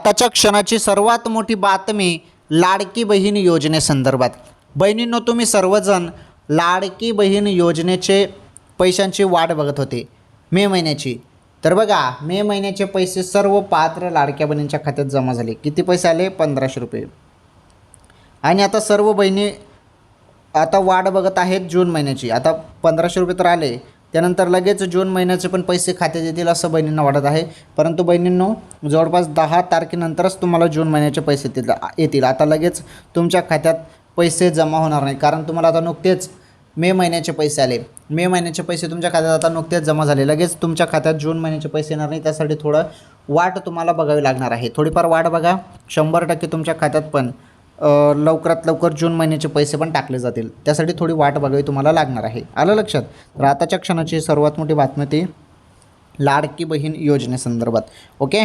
आताच्या क्षणाची सर्वात मोठी बातमी लाडकी बहीण योजनेसंदर्भात। बहिणींनो, तुम्ही सर्वजण लाडकी बहीण योजनेचे पैशांची वाट बघत होते मे महिन्याची। तर बघा, मे महिन्याचे पैसे सर्व पात्र लाडक्या बहिणींच्या खात्यात जमा झाले। किती पैसे आले? 1500 रुपये। आणि आता सर्व बहिणी आता वाट बघत आहेत जून महिन्याची। आता 1500 रुपये तर आले, त्यानंतर लगेच जून महिन्याचे पण पैसे खात्यात येतील असं बहिणींना वाटत आहे। परंतु बहिणींनो, जवळपास 10 तारखेनंतरच तुम्हाला जून महिन्याचे पैसे येतील। आता लगेच तुमच्या खात्यात पैसे जमा होणार नाही, कारण तुम्हाला आता नुकतेच मे महिन्याचे पैसे आले। मे महिन्याचे पैसे तुमच्या खात्यात आता नुकतेच जमा झाले, लगेच तुमच्या खात्यात जून महिन्याचे पैसे येणार नाही। त्यासाठी थोडं वाट तुम्हाला बघावी लागणार आहे। थोडीफार वाट बघा, 100% तुमच्या खात्यात पण लवकरात लवकर जून महिन्याचे पैसे पण टाकले जातील। त्यासाठी थोडी वाट बघावी तुम्हाला लागणार आहे। आलं लक्षात? तर आताच्या क्षणाची सर्वात मोठी बातमी ती लाडकी बहीण योजनेसंदर्भात। ओके।